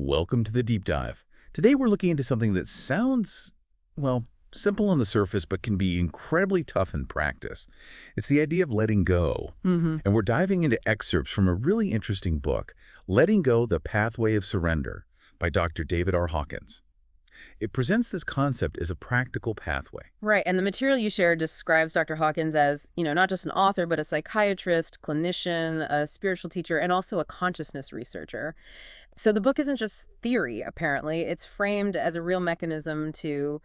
Welcome to the deep dive. Today we're looking into something that sounds, well, simple on the surface but can be incredibly tough in practice. It's the idea of letting go. And we're diving into excerpts from a really interesting book, Letting Go: The Pathway of Surrender by Dr. David R. Hawkins. It presents this concept as a practical pathway. Right, and the material you shared describes Dr. Hawkins as, not just an author, but a psychiatrist, clinician, a spiritual teacher, and also a consciousness researcher. So the book isn't just theory, apparently. It's framed as a real mechanism to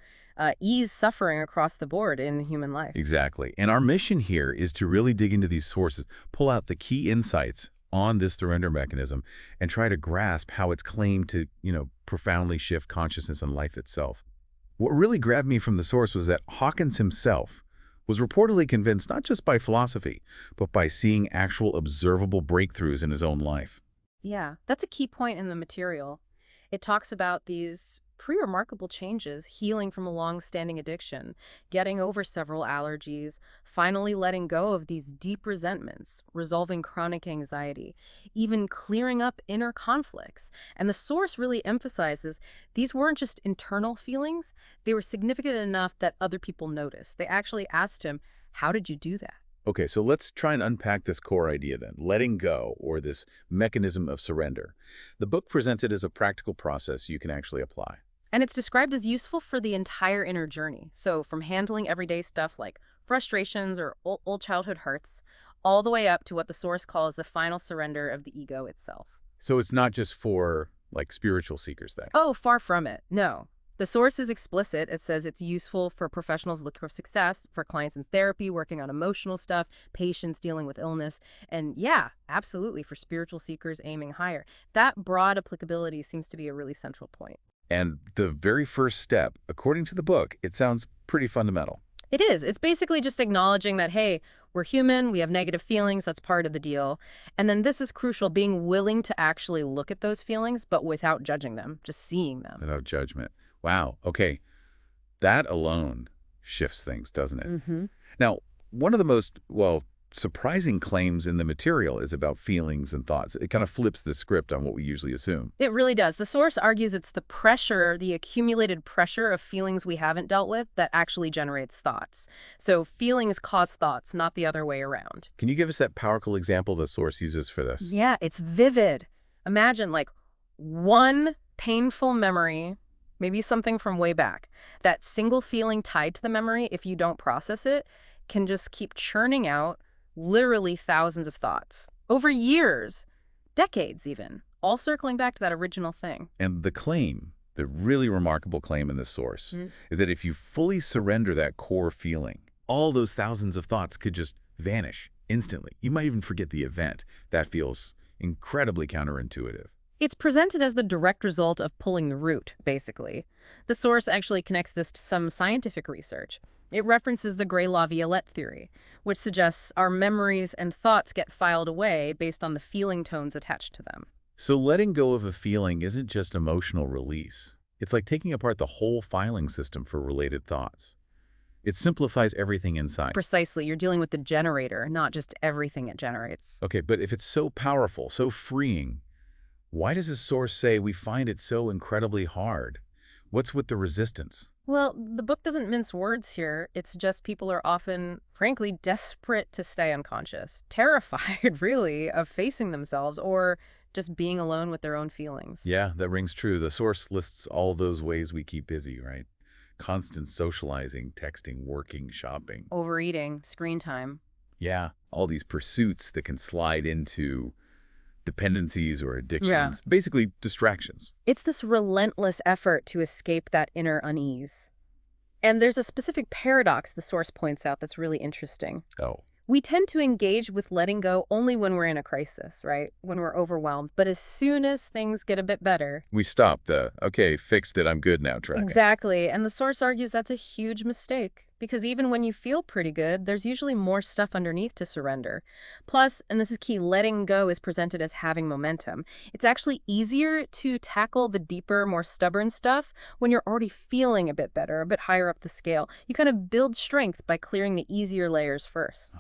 ease suffering across the board in human life. Exactly. And our mission here is to really dig into these sources, pull out the key insights on this surrender mechanism, and try to grasp how it's claimed to, profoundly shift consciousness and life itself. What really grabbed me from the source was that Hawkins himself was reportedly convinced not just by philosophy, but by seeing actual observable breakthroughs in his own life. Yeah, that's a key point in the material. It talks about these pretty remarkable changes, healing from a long-standing addiction, getting over several allergies, finally letting go of these deep resentments, resolving chronic anxiety, even clearing up inner conflicts. And the source really emphasizes these weren't just internal feelings, they were significant enough that other people noticed. They actually asked him, "How did you do that?" Okay, so let's try and unpack this core idea then, letting go, or this mechanism of surrender. The book presents it as a practical process you can actually apply. And it's described as useful for the entire inner journey. So from handling everyday stuff like frustrations or old childhood hurts, all the way up to what the source calls the final surrender of the ego itself. So it's not just for, spiritual seekers then? Oh, far from it. No. The source is explicit. It says it's useful for professionals looking for success, for clients in therapy, working on emotional stuff, patients dealing with illness, and yeah, absolutely for spiritual seekers aiming higher. That broad applicability seems to be a really central point. And the very first step, according to the book, it sounds pretty fundamental. It is. It's basically just acknowledging that, hey, we're human, we have negative feelings, that's part of the deal. And then this is crucial, being willing to actually look at those feelings, but without judging them, just seeing them. Without judgment. Wow. Okay. That alone shifts things, doesn't it? Now, one of the most, surprising claims in the material is about feelings and thoughts. It kind of flips the script on what we usually assume. It really does. The source argues it's the pressure, the accumulated pressure of feelings we haven't dealt with that actually generates thoughts. So feelings cause thoughts, not the other way around. Can you give us that powerful example the source uses for this? Yeah, it's vivid. Imagine one painful memory, maybe something from way back. That single feeling tied to the memory, if you don't process it, can just keep churning out literally thousands of thoughts over years, decades even, all circling back to that original thing. And the claim, the really remarkable claim in this source, is that if you fully surrender that core feeling, all those thousands of thoughts could just vanish instantly. You might even forget the event. That feels incredibly counterintuitive. It's presented as the direct result of pulling the root, basically. The source actually connects this to some scientific research. It references the Gray-La-Violette theory, which suggests our memories and thoughts get filed away based on the feeling tones attached to them. So letting go of a feeling isn't just emotional release. It's like taking apart the whole filing system for related thoughts. It simplifies everything inside. Precisely. You're dealing with the generator, not just everything it generates. Okay, but if it's so powerful, so freeing, why does the source say we find it so incredibly hard? What's with the resistance? Well, the book doesn't mince words here. It's just people are often, frankly, desperate to stay unconscious, terrified, really, of facing themselves or just being alone with their own feelings. Yeah, that rings true. The source lists all those ways we keep busy, right? Constant socializing, texting, working, shopping. Overeating, screen time. Yeah, all these pursuits that can slide into dependencies or addictions, Yeah. basically distractions. It's this relentless effort to escape that inner unease. And there's a specific paradox the source points out that's really interesting. Oh, We tend to engage with letting go only when we're in a crisis, right? When we're overwhelmed. But as soon as things get a bit better. we stop the, okay, fixed it, I'm good now track. Exactly. And the source argues that's a huge mistake. Because even when you feel pretty good, there's usually more stuff underneath to surrender. Plus, and this is key, letting go is presented as having momentum. It's actually easier to tackle the deeper, more stubborn stuff when you're already feeling a bit better, a bit higher up the scale. You kind of build strength by clearing the easier layers first.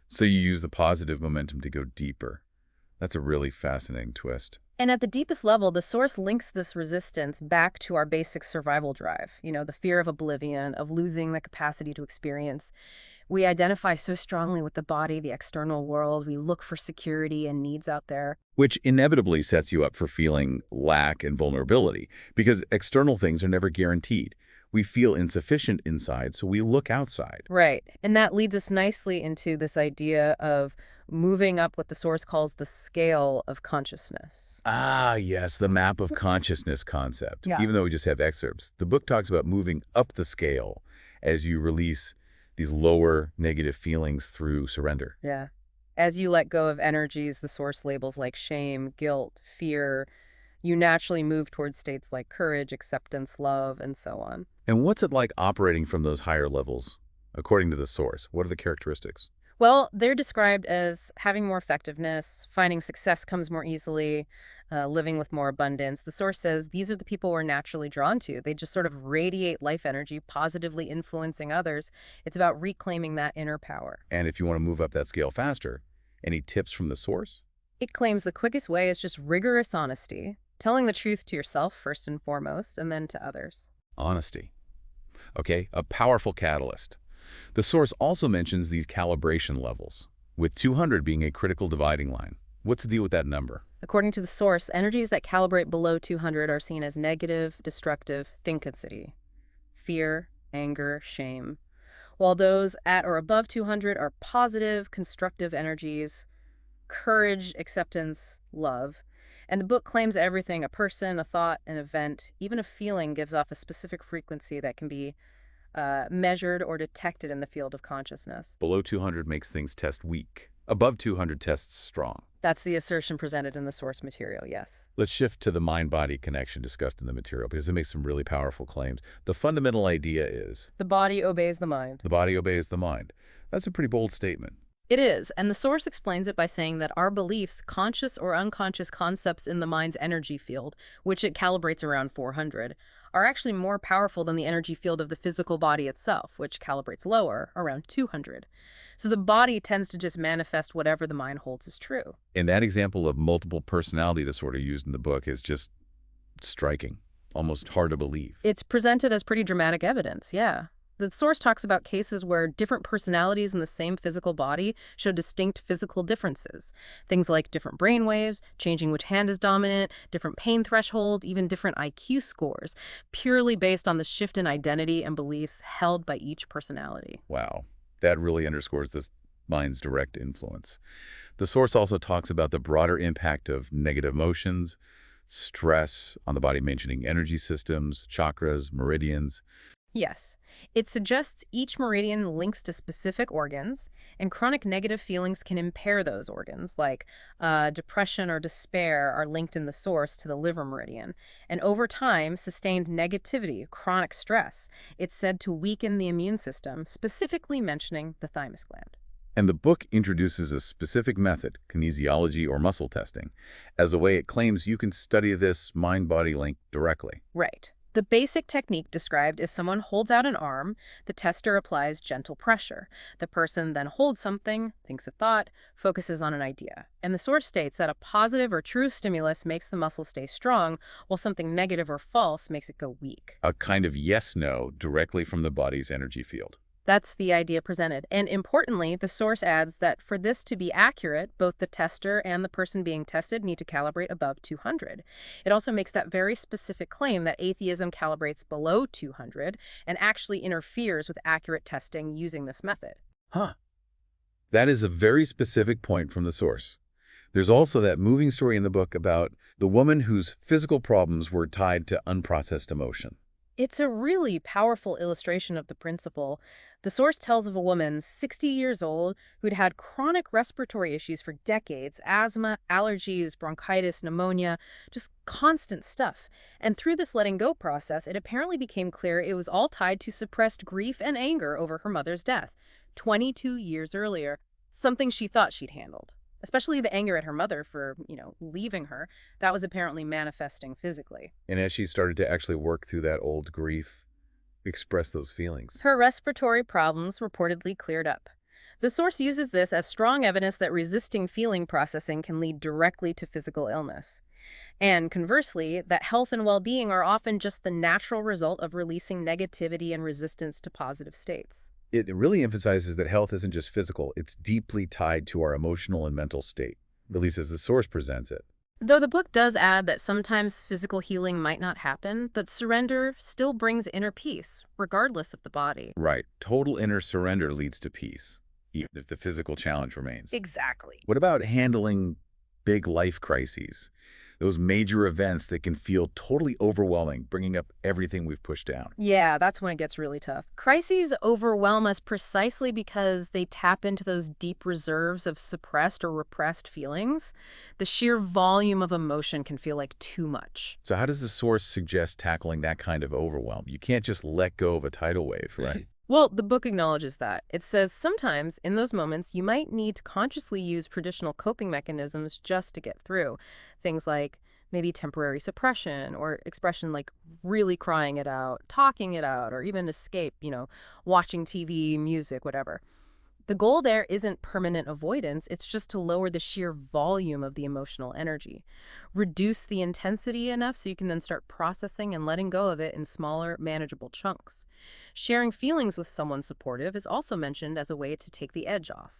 So you use the positive momentum to go deeper. That's a really fascinating twist. And at the deepest level, the source links this resistance back to our basic survival drive, the fear of oblivion, of losing the capacity to experience. We identify so strongly with the body, the external world. We look for security and needs out there. Which inevitably sets you up for feeling lack and vulnerability, because external things are never guaranteed. We feel insufficient inside, so we look outside. Right. And that leads us nicely into this idea of moving up what the source calls the scale of consciousness. Ah, yes, the map of consciousness concept. Yeah. Even though we just have excerpts, the book talks about moving up the scale as you release these lower negative feelings through surrender. Yeah. As you let go of energies the source labels like shame, guilt, fear, you naturally move towards states like courage, acceptance, love, and so on. And what's it like operating from those higher levels, according to the source? What are the characteristics? Well, they're described as having more effectiveness, finding success comes more easily, living with more abundance. The source says these are the people we're naturally drawn to. They just sort of radiate life energy, positively influencing others. It's about reclaiming that inner power. And if you want to move up that scale faster, any tips from the source? It claims the quickest way is just rigorous honesty, telling the truth to yourself first and foremost, and then to others. Honesty. Okay, a powerful catalyst. The source also mentions these calibration levels, with 200 being a critical dividing line. What's the deal with that number? According to the source, energies that calibrate below 200 are seen as negative, destructive think-incity, fear, anger, shame, while those at or above 200 are positive, constructive energies, courage, acceptance, love. And the book claims everything, a person, a thought, an event, even a feeling gives off a specific frequency that can be measured or detected in the field of consciousness. Below 200 makes things test weak. Above 200 tests strong. That's the assertion presented in the source material, yes. Let's shift to the mind-body connection discussed in the material, because it makes some really powerful claims. The fundamental idea is The body obeys the mind. the body obeys the mind. That's a pretty bold statement. It is, and the source explains it by saying that our beliefs, conscious or unconscious concepts in the mind's energy field, which it calibrates around 400, are actually more powerful than the energy field of the physical body itself, which calibrates lower, around 200. So the body tends to just manifest whatever the mind holds as true. And that example of multiple personality disorder used in the book is just striking, almost hard to believe. It's presented as pretty dramatic evidence, yeah. The source talks about cases where different personalities in the same physical body show distinct physical differences. Things like different brain waves, changing which hand is dominant, different pain threshold, even different IQ scores, purely based on the shift in identity and beliefs held by each personality. Wow, that really underscores this mind's direct influence. The source also talks about the broader impact of negative emotions, stress on the body, mentioning energy systems, chakras, meridians. Yes, it suggests each meridian links to specific organs, and chronic negative feelings can impair those organs, like depression or despair are linked in the source to the liver meridian. And over time, sustained negativity, chronic stress, it's said to weaken the immune system, specifically mentioning the thymus gland. And the book introduces a specific method, kinesiology or muscle testing, as a way it claims you can study this mind-body link directly. Right. The basic technique described is someone holds out an arm, the tester applies gentle pressure. The person then holds something, thinks a thought, focuses on an idea. And the source states that a positive or true stimulus makes the muscle stay strong, while something negative or false makes it go weak. A kind of yes-no directly from the body's energy field. That's the idea presented. And importantly, the source adds that for this to be accurate, both the tester and the person being tested need to calibrate above 200. It also makes that very specific claim that atheism calibrates below 200 and actually interferes with accurate testing using this method. Huh. That is a very specific point from the source. There's also that moving story in the book about the woman whose physical problems were tied to unprocessed emotion. It's a really powerful illustration of the principle. The source tells of a woman 60 years old who'd had chronic respiratory issues for decades, asthma, allergies, bronchitis, pneumonia, just constant stuff. And through this letting go process, it apparently became clear it was all tied to suppressed grief and anger over her mother's death, 22 years earlier, something she thought she'd handled. Especially the anger at her mother for, leaving her. That was apparently manifesting physically. And as she started to actually work through that old grief, express those feelings. Her respiratory problems reportedly cleared up. The source uses this as strong evidence that resisting feeling processing can lead directly to physical illness. And conversely, that health and well-being are often just the natural result of releasing negativity and resistance to positive states. It really emphasizes that health isn't just physical, it's deeply tied to our emotional and mental state, at least as the source presents it. Though the book does add that sometimes physical healing might not happen, but surrender still brings inner peace, regardless of the body. Right. Total inner surrender leads to peace, even if the physical challenge remains. Exactly. What about handling big life crises? Those major events that can feel totally overwhelming, bringing up everything we've pushed down. Yeah, that's when it gets really tough. Crises overwhelm us precisely because they tap into those deep reserves of suppressed or repressed feelings. The sheer volume of emotion can feel like too much. So how does the source suggest tackling that kind of overwhelm? You can't just let go of a tidal wave, right? Well, the book acknowledges that. It says sometimes in those moments you might need to consciously use traditional coping mechanisms just to get through. Things like maybe temporary suppression or expression like really crying it out, talking it out, or even escape, watching TV, music, whatever. The goal there isn't permanent avoidance, it's just to lower the sheer volume of the emotional energy. Reduce the intensity enough so you can then start processing and letting go of it in smaller, manageable chunks. Sharing feelings with someone supportive is also mentioned as a way to take the edge off.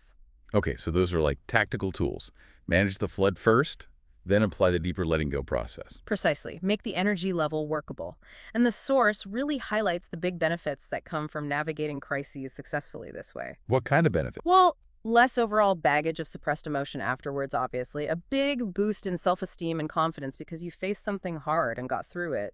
Okay, so those are like tactical tools. Manage the flood first, then apply the deeper letting go process. Precisely. Make the energy level workable. And the source really highlights the big benefits that come from navigating crises successfully this way. What kind of benefit? Well, less overall baggage of suppressed emotion afterwards, obviously. A big boost in self-esteem and confidence because you faced something hard and got through it.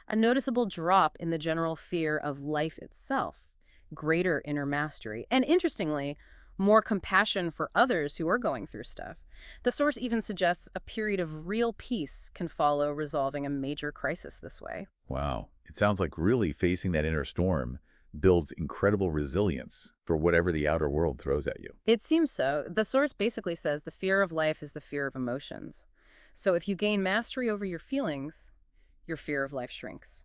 A noticeable drop in the general fear of life itself. Greater inner mastery. And interestingly, more compassion for others who are going through stuff. The source even suggests a period of real peace can follow resolving a major crisis this way. Wow. It sounds like really facing that inner storm builds incredible resilience for whatever the outer world throws at you. It seems so. The source basically says the fear of life is the fear of emotions. So if you gain mastery over your feelings, your fear of life shrinks.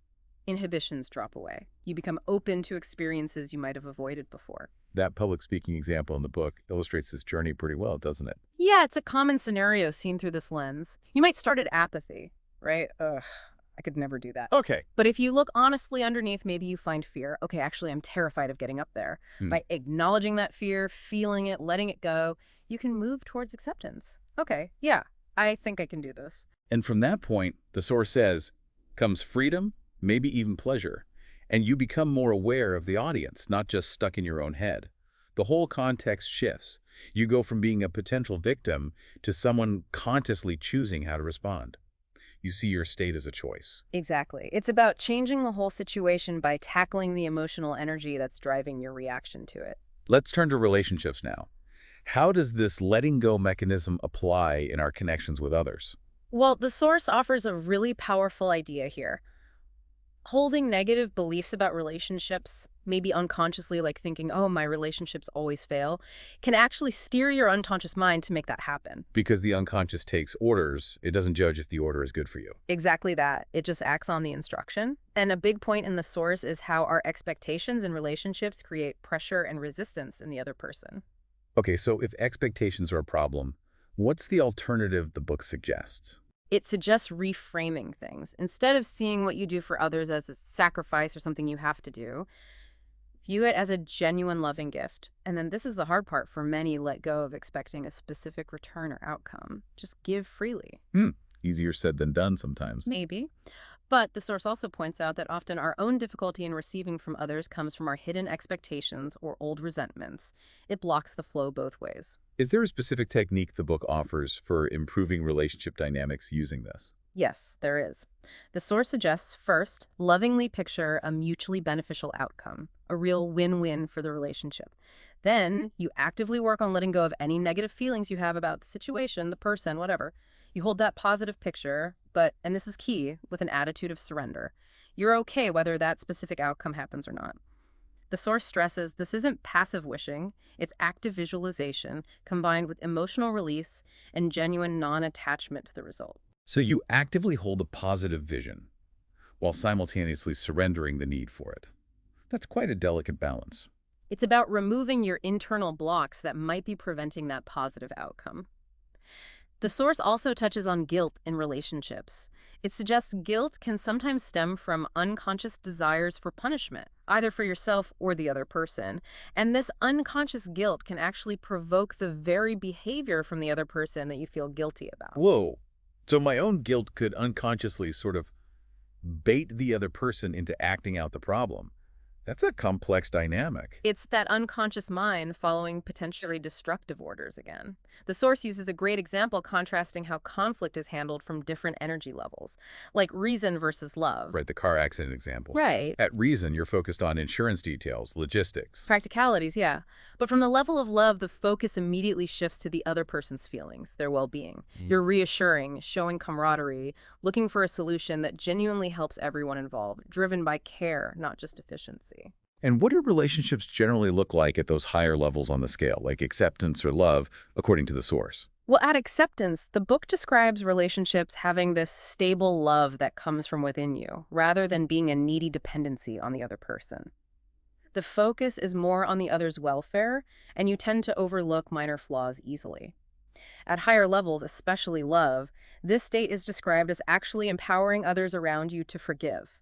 Inhibitions drop away. You become open to experiences you might have avoided before. That public speaking example in the book illustrates this journey pretty well, doesn't it? Yeah, it's a common scenario seen through this lens. You might start at apathy, right? Ugh, I could never do that. Okay. But if you look honestly underneath, maybe you find fear. Okay, actually, I'm terrified of getting up there. By acknowledging that fear, feeling it, letting it go, you can move towards acceptance. Okay, yeah, I think I can do this. And from that point, the source says, comes freedom, maybe even pleasure. And you become more aware of the audience, not just stuck in your own head. The whole context shifts. You go from being a potential victim to someone consciously choosing how to respond. You see your state as a choice. Exactly. It's about changing the whole situation by tackling the emotional energy that's driving your reaction to it. Let's turn to relationships now. How does this letting go mechanism apply in our connections with others? Well, the source offers a really powerful idea here. Holding negative beliefs about relationships, maybe unconsciously like thinking, oh, my relationships always fail, can actually steer your unconscious mind to make that happen. Because the unconscious takes orders, it doesn't judge if the order is good for you. Exactly that. It just acts on the instruction. And a big point in the source is how our expectations in relationships create pressure and resistance in the other person. Okay, so if expectations are a problem, what's the alternative the book suggests? It suggests reframing things. Instead of seeing what you do for others as a sacrifice or something you have to do, view it as a genuine loving gift. And then this is the hard part for many: let go of expecting a specific return or outcome. Just give freely. Easier said than done sometimes. Maybe. But the source also points out that often our own difficulty in receiving from others comes from our hidden expectations or old resentments. It blocks the flow both ways. Is there a specific technique the book offers for improving relationship dynamics using this? Yes, there is. The source suggests, first, lovingly picture a mutually beneficial outcome, a real win-win for the relationship. Then, you actively work on letting go of any negative feelings you have about the situation, the person, whatever. You hold that positive picture, but, and this is key, with an attitude of surrender. You're okay whether that specific outcome happens or not. The source stresses this isn't passive wishing, it's active visualization combined with emotional release and genuine non-attachment to the result. So you actively hold a positive vision while simultaneously surrendering the need for it. That's quite a delicate balance. It's about removing your internal blocks that might be preventing that positive outcome. The source also touches on guilt in relationships. It suggests guilt can sometimes stem from unconscious desires for punishment, either for yourself or the other person. And this unconscious guilt can actually provoke the very behavior from the other person that you feel guilty about. Whoa. So my own guilt could unconsciously sort of bait the other person into acting out the problem. That's a complex dynamic. It's that unconscious mind following potentially destructive orders again. The source uses a great example contrasting how conflict is handled from different energy levels, like reason versus love. Right, the car accident example. Right. At Reason, you're focused on insurance details, logistics. Practicalities, yeah. But from the level of love, the focus immediately shifts to the other person's feelings, their well-being. You're reassuring, showing camaraderie, looking for a solution that genuinely helps everyone involved, driven by care, not just efficiency. And what do relationships generally look like at those higher levels on the scale, like acceptance or love, according to the source? Well, at acceptance, the book describes relationships having this stable love that comes from within you, rather than being a needy dependency on the other person. The focus is more on the other's welfare, and you tend to overlook minor flaws easily. At higher levels, especially love, this state is described as actually empowering others around you to forgive.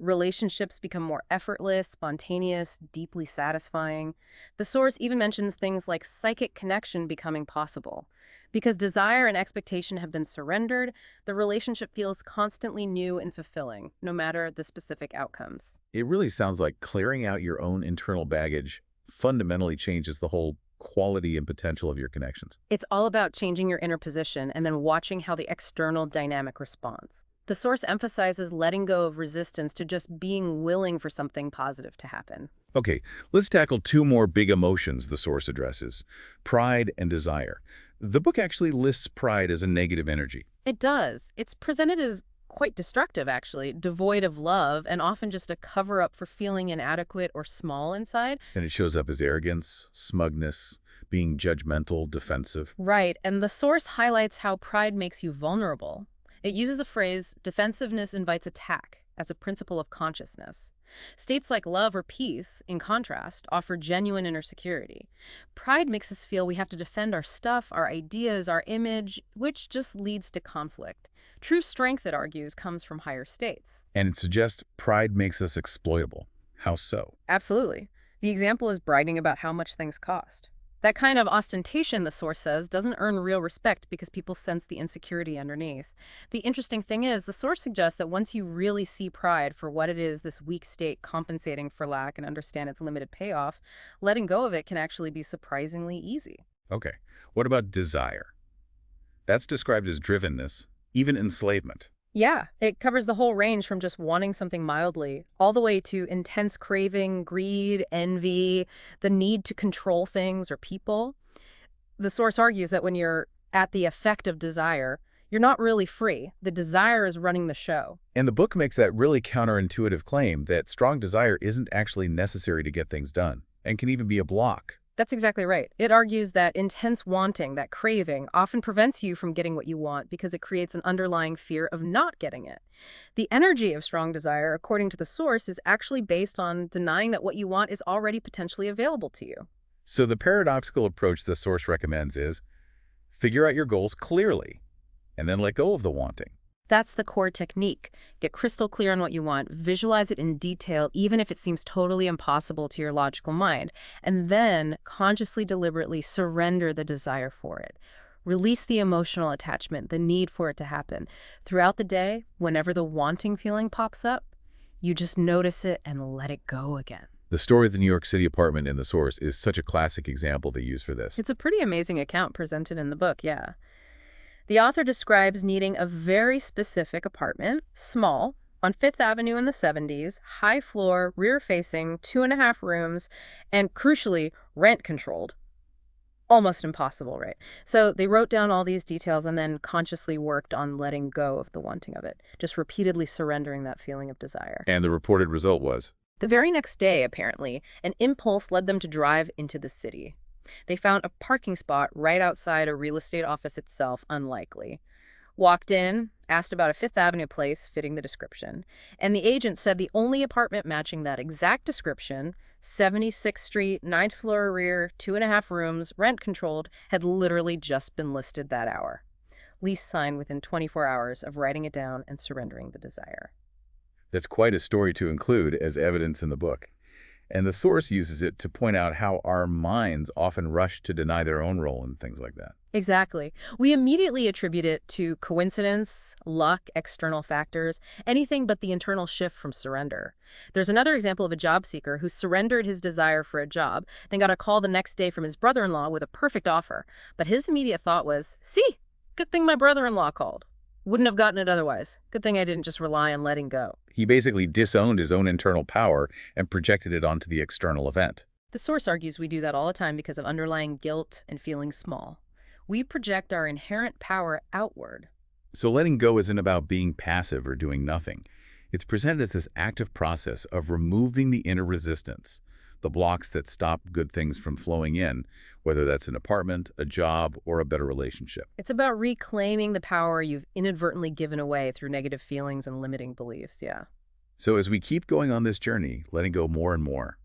Relationships become more effortless, spontaneous, deeply satisfying. The source even mentions things like psychic connection becoming possible. Because desire and expectation have been surrendered, the relationship feels constantly new and fulfilling, no matter the specific outcomes. It really sounds like clearing out your own internal baggage fundamentally changes the whole quality and potential of your connections. It's all about changing your inner position and then watching how the external dynamic responds. The source emphasizes letting go of resistance to just being willing for something positive to happen. Okay, let's tackle two more big emotions the source addresses, pride and desire. The book actually lists pride as a negative energy. It does. It's presented as quite destructive, actually, devoid of love, and often just a cover-up for feeling inadequate or small inside. And it shows up as arrogance, smugness, being judgmental, defensive. Right, and the source highlights how pride makes you vulnerable. It uses the phrase, defensiveness invites attack, as a principle of consciousness. States like love or peace, in contrast, offer genuine inner security. Pride makes us feel we have to defend our stuff, our ideas, our image, which just leads to conflict. True strength, it argues, comes from higher states. And it suggests pride makes us exploitable. How so? Absolutely. The example is bragging about how much things cost. That kind of ostentation, the source says, doesn't earn real respect because people sense the insecurity underneath. The interesting thing is, the source suggests that once you really see pride for what it is, this weak state compensating for lack, and understand its limited payoff, letting go of it can actually be surprisingly easy. Okay, what about desire? That's described as drivenness, even enslavement. Yeah, it covers the whole range from just wanting something mildly, all the way to intense craving, greed, envy, the need to control things or people. The source argues that when you're at the effect of desire, you're not really free. The desire is running the show. And the book makes that really counterintuitive claim that strong desire isn't actually necessary to get things done, and can even be a block. That's exactly right. It argues that intense wanting, that craving, often prevents you from getting what you want because it creates an underlying fear of not getting it. The energy of strong desire, according to the source, is actually based on denying that what you want is already potentially available to you. So the paradoxical approach the source recommends is figure out your goals clearly, and then let go of the wanting. That's the core technique. Get crystal clear on what you want, visualize it in detail, even if it seems totally impossible to your logical mind, and then consciously, deliberately surrender the desire for it. Release the emotional attachment, the need for it to happen. Throughout the day, whenever the wanting feeling pops up, you just notice it and let it go again. The story of the New York City apartment in the source is such a classic example they use for this. It's a pretty amazing account presented in the book, yeah. The author describes needing a very specific apartment, small, on Fifth Avenue in the 70s, high floor, rear-facing, 2.5 rooms, and crucially, rent-controlled. Almost impossible, right? So they wrote down all these details and then consciously worked on letting go of the wanting of it, just repeatedly surrendering that feeling of desire. And the reported result was? The very next day, apparently, an impulse led them to drive into the city. They found a parking spot right outside a real estate office itself unlikely. Walked in, asked about a Fifth Avenue place fitting the description, and the agent said the only apartment matching that exact description, 76th Street, 9th floor rear, 2.5 rooms, rent-controlled, had literally just been listed that hour. Lease signed within 24 hours of writing it down and surrendering the desire. That's quite a story to include as evidence in the book. And the source uses it to point out how our minds often rush to deny their own role in things like that. Exactly. We immediately attribute it to coincidence, luck, external factors, anything but the internal shift from surrender. There's another example of a job seeker who surrendered his desire for a job, then got a call the next day from his brother-in-law with a perfect offer. But his immediate thought was, see, good thing my brother-in-law called. Wouldn't have gotten it otherwise. Good thing I didn't just rely on letting go. He basically disowned his own internal power and projected it onto the external event. The source argues we do that all the time because of underlying guilt and feeling small. We project our inherent power outward. So letting go isn't about being passive or doing nothing. It's presented as this active process of removing the inner resistance, the blocks that stop good things from flowing in, whether that's an apartment, a job, or a better relationship. It's about reclaiming the power you've inadvertently given away through negative feelings and limiting beliefs, yeah. So as we keep going on this journey, letting go more and more,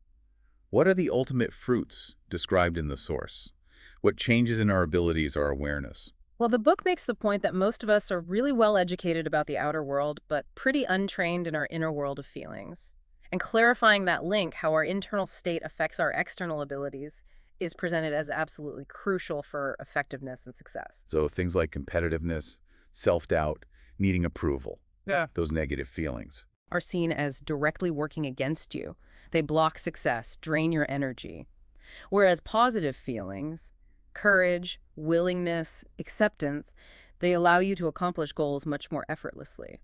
what are the ultimate fruits described in the source? What changes in our abilities or awareness? Well, the book makes the point that most of us are really well educated about the outer world, but pretty untrained in our inner world of feelings. And clarifying that link, how our internal state affects our external abilities, is presented as absolutely crucial for effectiveness and success. So things like competitiveness, self-doubt, needing approval, those negative feelings. Are seen as directly working against you. They block success, drain your energy. Whereas positive feelings, courage, willingness, acceptance, they allow you to accomplish goals much more effortlessly.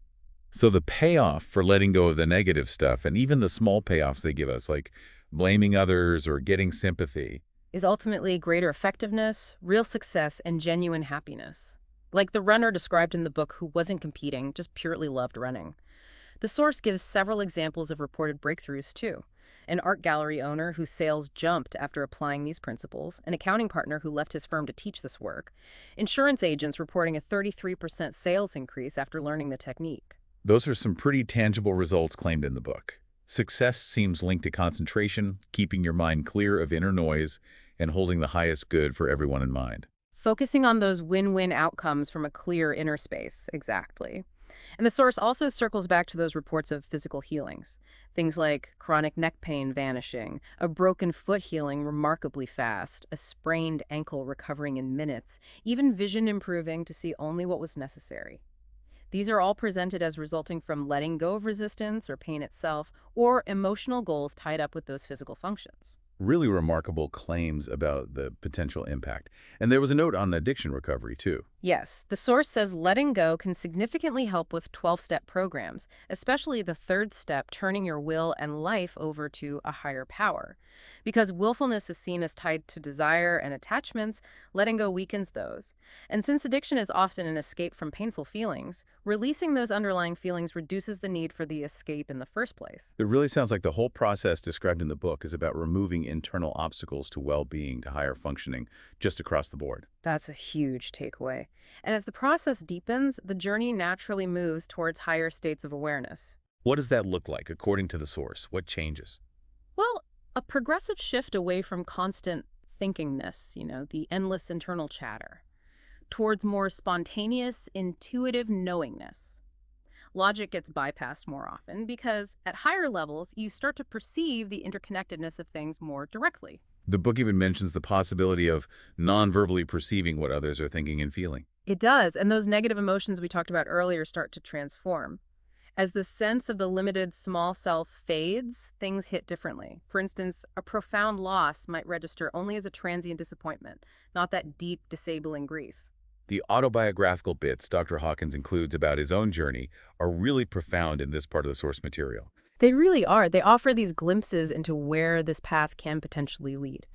So the payoff for letting go of the negative stuff, and even the small payoffs they give us, like blaming others or getting sympathy, is ultimately greater effectiveness, real success, and genuine happiness. Like the runner described in the book who wasn't competing, just purely loved running. The source gives several examples of reported breakthroughs, too. An art gallery owner whose sales jumped after applying these principles, an accounting partner who left his firm to teach this work, insurance agents reporting a 33% sales increase after learning the technique. Those are some pretty tangible results claimed in the book. Success seems linked to concentration, keeping your mind clear of inner noise, and holding the highest good for everyone in mind. Focusing on those win-win outcomes from a clear inner space, exactly. And the source also circles back to those reports of physical healings. Things like chronic neck pain vanishing, a broken foot healing remarkably fast, a sprained ankle recovering in minutes, even vision improving to see only what was necessary. These are all presented as resulting from letting go of resistance or pain itself, or emotional goals tied up with those physical functions. Really remarkable claims about the potential impact. And there was a note on addiction recovery, too. Yes, the source says letting go can significantly help with 12-step programs, especially the third step, turning your will and life over to a higher power. Because willfulness is seen as tied to desire and attachments, letting go weakens those. And since addiction is often an escape from painful feelings, releasing those underlying feelings reduces the need for the escape in the first place. It really sounds like the whole process described in the book is about removing internal obstacles to well-being, to higher functioning, just across the board. That's a huge takeaway. And as the process deepens, the journey naturally moves towards higher states of awareness. What does that look like, according to the source? What changes? Well, a progressive shift away from constant thinkingness, the endless internal chatter, towards more spontaneous, intuitive knowingness. Logic gets bypassed more often because at higher levels, you start to perceive the interconnectedness of things more directly. The book even mentions the possibility of non-verbally perceiving what others are thinking and feeling. It does, and those negative emotions we talked about earlier start to transform. As the sense of the limited small self fades, things hit differently. For instance, a profound loss might register only as a transient disappointment, not that deep, disabling grief. The autobiographical bits Dr. Hawkins includes about his own journey are really profound in this part of the source material. They really are. They offer these glimpses into where this path can potentially lead.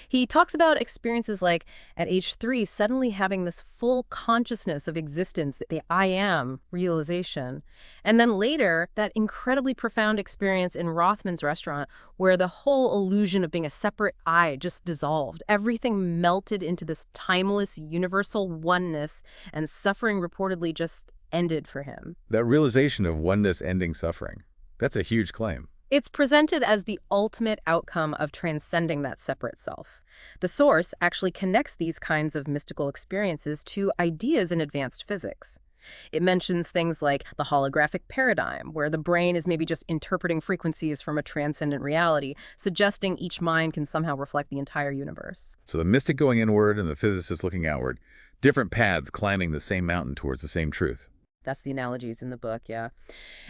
He talks about experiences like, at age 3, suddenly having this full consciousness of existence, the I am realization. And then later, that incredibly profound experience in Rothman's restaurant where the whole illusion of being a separate I just dissolved. Everything melted into this timeless, universal oneness, and suffering reportedly just ended for him. That realization of oneness ending suffering. That's a huge claim. It's presented as the ultimate outcome of transcending that separate self. The source actually connects these kinds of mystical experiences to ideas in advanced physics. It mentions things like the holographic paradigm, where the brain is maybe just interpreting frequencies from a transcendent reality, suggesting each mind can somehow reflect the entire universe. So the mystic going inward and the physicist looking outward, different paths climbing the same mountain towards the same truth. That's the analogies in the book, yeah.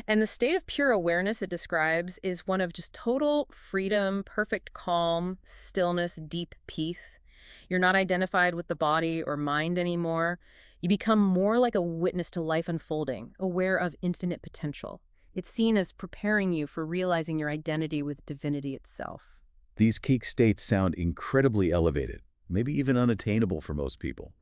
And the state of pure awareness it describes is one of just total freedom, perfect calm, stillness, deep peace. You're not identified with the body or mind anymore. You become more like a witness to life unfolding, aware of infinite potential. It's seen as preparing you for realizing your identity with divinity itself. These peak states sound incredibly elevated, maybe even unattainable for most people.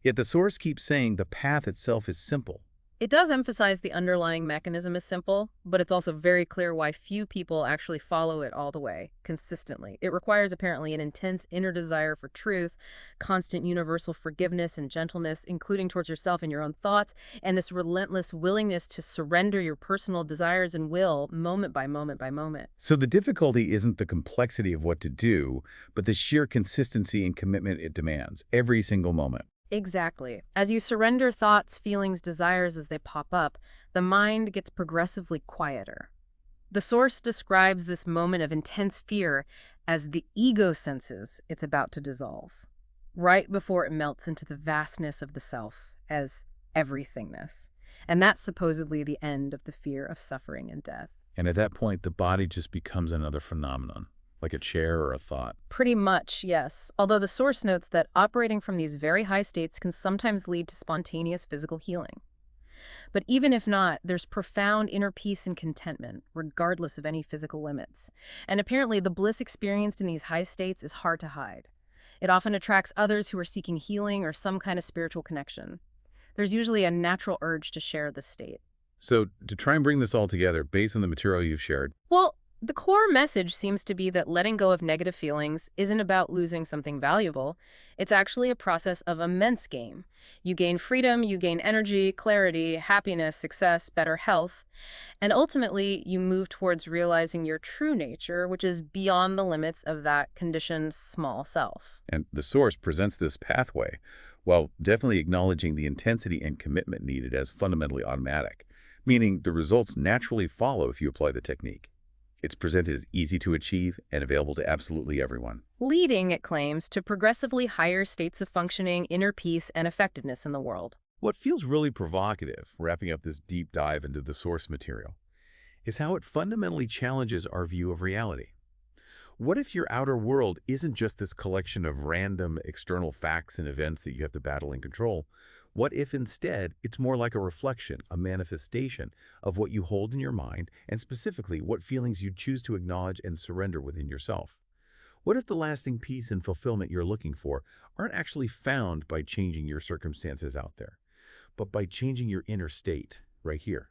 Yet the source keeps saying the path itself is simple. It does emphasize the underlying mechanism is simple, but it's also very clear why few people actually follow it all the way, consistently. It requires apparently an intense inner desire for truth, constant universal forgiveness and gentleness, including towards yourself and your own thoughts, and this relentless willingness to surrender your personal desires and will moment by moment by moment. So the difficulty isn't the complexity of what to do, but the sheer consistency and commitment it demands every single moment. Exactly. As you surrender thoughts, feelings, desires as they pop up, the mind gets progressively quieter. The source describes this moment of intense fear as the ego senses it's about to dissolve, right before it melts into the vastness of the self as everythingness. And that's supposedly the end of the fear of suffering and death. And at that point, the body just becomes another phenomenon, like a chair or a thought. Pretty much, yes. Although the source notes that operating from these very high states can sometimes lead to spontaneous physical healing. But even if not, there's profound inner peace and contentment, regardless of any physical limits. And apparently the bliss experienced in these high states is hard to hide. It often attracts others who are seeking healing or some kind of spiritual connection. There's usually a natural urge to share this state. So to try and bring this all together, based on the material you've shared, Well, the core message seems to be that letting go of negative feelings isn't about losing something valuable. It's actually a process of immense gain. You gain freedom, you gain energy, clarity, happiness, success, better health, and ultimately you move towards realizing your true nature, which is beyond the limits of that conditioned small self. and the source presents this pathway, while definitely acknowledging the intensity and commitment needed as fundamentally automatic, meaning the results naturally follow if you apply the technique. It's presented as easy to achieve and available to absolutely everyone. Leading, it claims, to progressively higher states of functioning, inner peace, and effectiveness in the world. What feels really provocative, wrapping up this deep dive into the source material, is how it fundamentally challenges our view of reality. What if your outer world isn't just this collection of random external facts and events that you have to battle and control? What if instead it's more like a reflection, a manifestation of what you hold in your mind, and specifically what feelings you choose to acknowledge and surrender within yourself? What if the lasting peace and fulfillment you're looking for aren't actually found by changing your circumstances out there, but by changing your inner state right here?